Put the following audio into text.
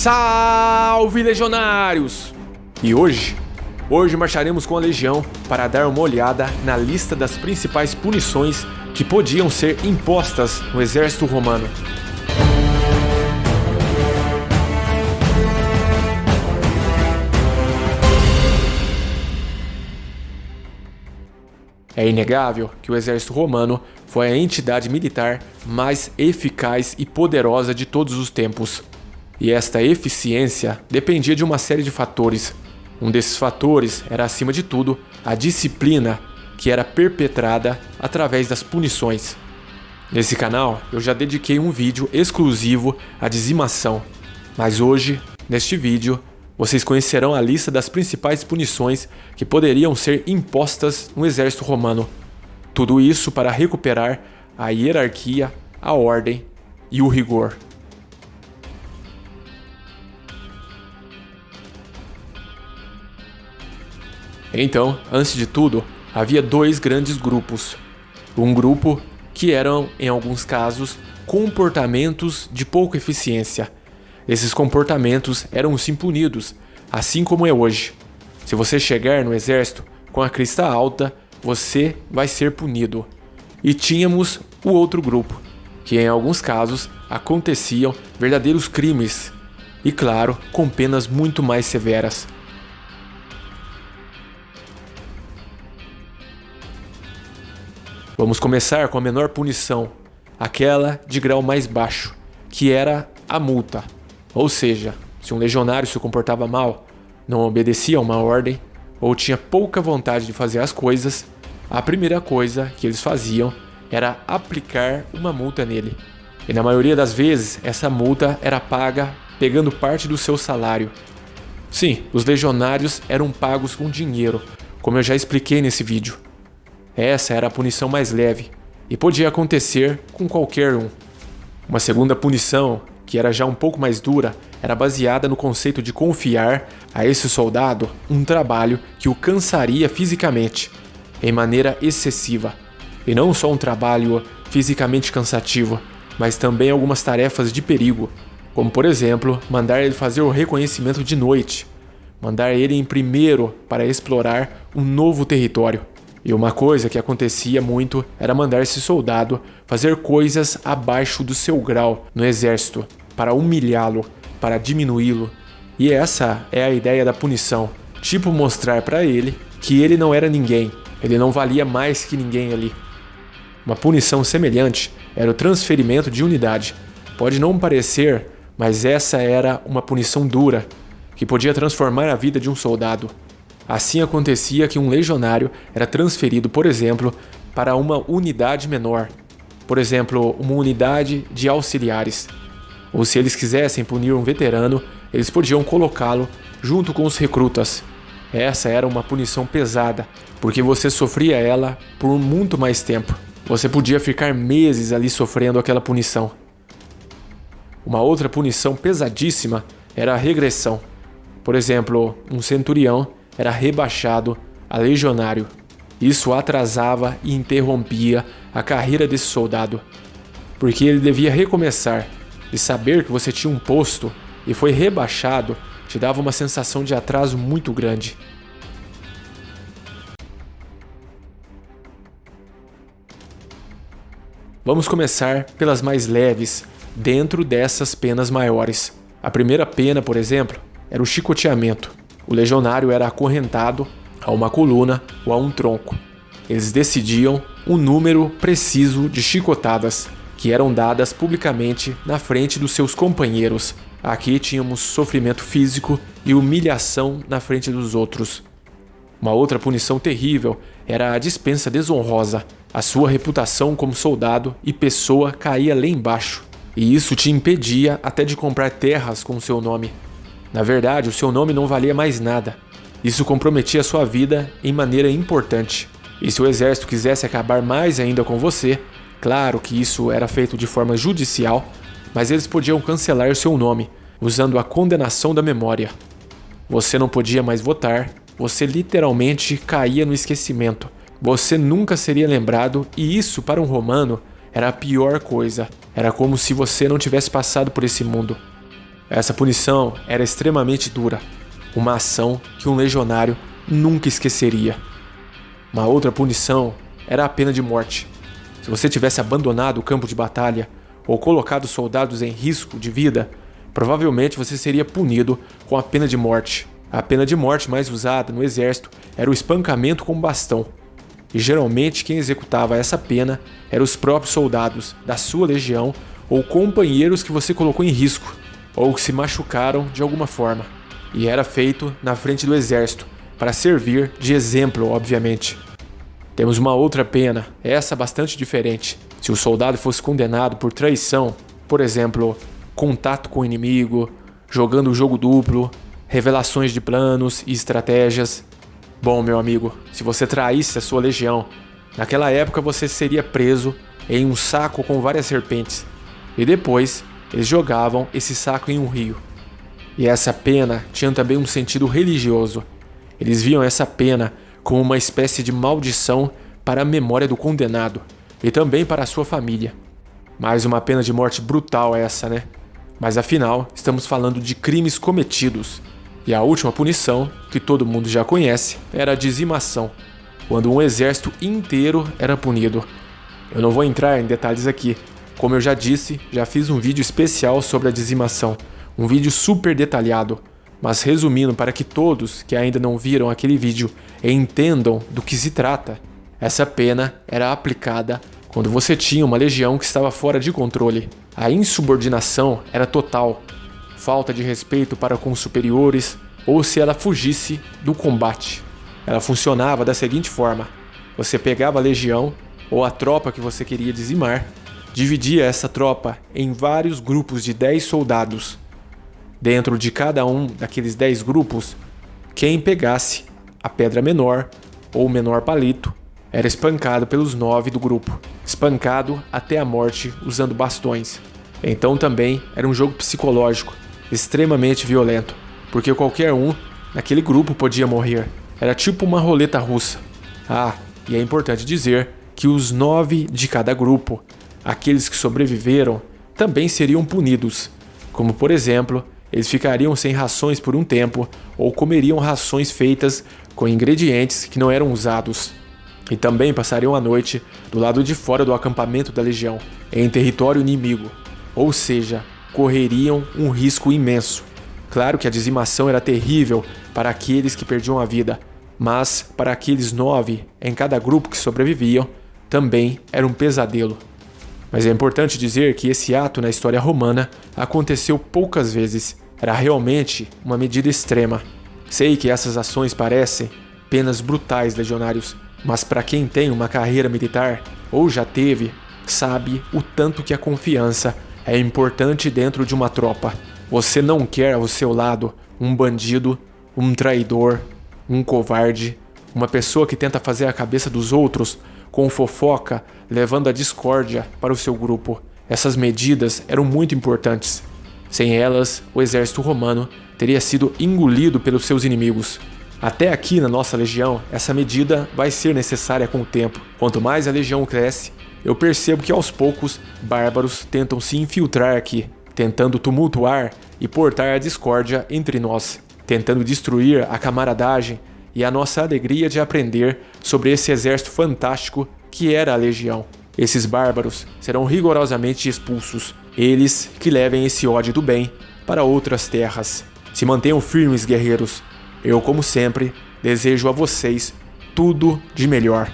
Salve, legionários! E hoje marcharemos com a legião para dar uma olhada na lista das principais punições que podiam ser impostas no exército romano. É inegável que o exército romano foi a entidade militar mais eficaz e poderosa de todos os tempos. E esta eficiência dependia de uma série de fatores. Um desses fatores era, acima de tudo, a disciplina que era perpetrada através das punições. Nesse canal, eu já dediquei um vídeo exclusivo à dizimação, mas hoje, neste vídeo, vocês conhecerão a lista das principais punições que poderiam ser impostas no exército romano. Tudo isso para recuperar a hierarquia, a ordem e o rigor. Então, antes de tudo, havia dois grandes grupos. Um grupo que eram, em alguns casos, comportamentos de pouca eficiência. Esses comportamentos eram sim punidos, assim como é hoje. Se você chegar no exército com a crista alta, você vai ser punido. E tínhamos o outro grupo, que em alguns casos aconteciam verdadeiros crimes, e claro, com penas muito mais severas. Vamos começar com a menor punição, aquela de grau mais baixo, que era a multa. Ou seja, se um legionário se comportava mal, não obedecia a uma ordem, ou tinha pouca vontade de fazer as coisas, a primeira coisa que eles faziam era aplicar uma multa nele. E na maioria das vezes, essa multa era paga pegando parte do seu salário. Sim, os legionários eram pagos com dinheiro, como eu já expliquei nesse vídeo. Essa era a punição mais leve, e podia acontecer com qualquer um. Uma segunda punição, que era já um pouco mais dura, era baseada no conceito de confiar a esse soldado um trabalho que o cansaria fisicamente, em maneira excessiva. E não só um trabalho fisicamente cansativo, mas também algumas tarefas de perigo, como por exemplo, mandar ele fazer o reconhecimento de noite, mandar ele ir primeiro para explorar um novo território. E uma coisa que acontecia muito era mandar esse soldado fazer coisas abaixo do seu grau no exército, para humilhá-lo, para diminuí-lo. E essa é a ideia da punição, tipo mostrar para ele que ele não era ninguém, ele não valia mais que ninguém ali. Uma punição semelhante era o transferimento de unidade. Pode não parecer, mas essa era uma punição dura, que podia transformar a vida de um soldado. Assim acontecia que um legionário era transferido, por exemplo, para uma unidade menor. Por exemplo, uma unidade de auxiliares. Ou se eles quisessem punir um veterano, eles podiam colocá-lo junto com os recrutas. Essa era uma punição pesada, porque você sofria ela por muito mais tempo. Você podia ficar meses ali sofrendo aquela punição. Uma outra punição pesadíssima era a regressão. Por exemplo, um centurião era rebaixado a legionário. Isso atrasava e interrompia a carreira desse soldado, porque ele devia recomeçar, e saber que você tinha um posto e foi rebaixado te dava uma sensação de atraso muito grande. Vamos começar pelas mais leves, dentro dessas penas maiores. A primeira pena, por exemplo, era o chicoteamento. O legionário era acorrentado a uma coluna ou a um tronco. Eles decidiam um número preciso de chicotadas, que eram dadas publicamente na frente dos seus companheiros. Aqui tínhamos sofrimento físico e humilhação na frente dos outros. Uma outra punição terrível era a dispensa desonrosa. A sua reputação como soldado e pessoa caía lá embaixo, e isso te impedia até de comprar terras com seu nome. Na verdade, o seu nome não valia mais nada. Isso comprometia sua vida em maneira importante. E se o exército quisesse acabar mais ainda com você, claro que isso era feito de forma judicial, mas eles podiam cancelar o seu nome, usando a condenação da memória. Você não podia mais votar, você literalmente caía no esquecimento. Você nunca seria lembrado, e isso para um romano era a pior coisa. Era como se você não tivesse passado por esse mundo. Essa punição era extremamente dura, uma ação que um legionário nunca esqueceria. Uma outra punição era a pena de morte. Se você tivesse abandonado o campo de batalha ou colocado soldados em risco de vida, provavelmente você seria punido com a pena de morte. A pena de morte mais usada no exército era o espancamento com bastão. E geralmente quem executava essa pena eram os próprios soldados da sua legião ou companheiros que você colocou em risco, ou que se machucaram de alguma forma. E era feito na frente do exército, para servir de exemplo, obviamente. Temos uma outra pena, essa bastante diferente. Se o soldado fosse condenado por traição, por exemplo, contato com o inimigo, jogando o jogo duplo, revelações de planos e estratégias. Bom, meu amigo, se você traísse a sua legião, naquela época você seria preso em um saco com várias serpentes. E depois, eles jogavam esse saco em um rio. E essa pena tinha também um sentido religioso. Eles viam essa pena como uma espécie de maldição para a memória do condenado e também para a sua família. Mais uma pena de morte brutal essa, né? Mas afinal, estamos falando de crimes cometidos. E a última punição, que todo mundo já conhece, era a dizimação, quando um exército inteiro era punido. Eu não vou entrar em detalhes aqui. Como eu já disse, já fiz um vídeo especial sobre a dizimação, um vídeo super detalhado. Mas resumindo para que todos que ainda não viram aquele vídeo entendam do que se trata, essa pena era aplicada quando você tinha uma legião que estava fora de controle. A insubordinação era total, falta de respeito para com os superiores, ou se ela fugisse do combate. Ela funcionava da seguinte forma: você pegava a legião ou a tropa que você queria dizimar, dividia essa tropa em vários grupos de 10 soldados. Dentro de cada um daqueles 10 grupos, quem pegasse a pedra menor ou o menor palito era espancado pelos 9 do grupo, espancado até a morte usando bastões. Então também era um jogo psicológico, extremamente violento, porque qualquer um naquele grupo podia morrer. Era tipo uma roleta russa. E é importante dizer que os 9 de cada grupo, aqueles que sobreviveram, também seriam punidos, como por exemplo, eles ficariam sem rações por um tempo ou comeriam rações feitas com ingredientes que não eram usados. E também passariam a noite do lado de fora do acampamento da legião, em território inimigo. Ou seja, correriam um risco imenso. Claro que a dizimação era terrível para aqueles que perdiam a vida, mas para aqueles 9 em cada grupo que sobreviviam, também era um pesadelo. Mas é importante dizer que esse ato na história romana aconteceu poucas vezes. Era realmente uma medida extrema. Sei que essas ações parecem penas brutais, legionários, mas para quem tem uma carreira militar, ou já teve, sabe o tanto que a confiança é importante dentro de uma tropa. Você não quer ao seu lado um bandido, um traidor, um covarde, uma pessoa que tenta fazer a cabeça dos outros com fofoca, levando a discórdia para o seu grupo. Essas medidas eram muito importantes. Sem elas, o exército romano teria sido engolido pelos seus inimigos. Até aqui na nossa legião, essa medida vai ser necessária com o tempo. Quanto mais a legião cresce, eu percebo que aos poucos, bárbaros tentam se infiltrar aqui, tentando tumultuar e portar a discórdia entre nós, tentando destruir a camaradagem e a nossa alegria de aprender sobre esse exército fantástico que era a legião. Esses bárbaros serão rigorosamente expulsos, eles que levem esse ódio do bem para outras terras. Se mantenham firmes, guerreiros. Eu, como sempre, desejo a vocês tudo de melhor.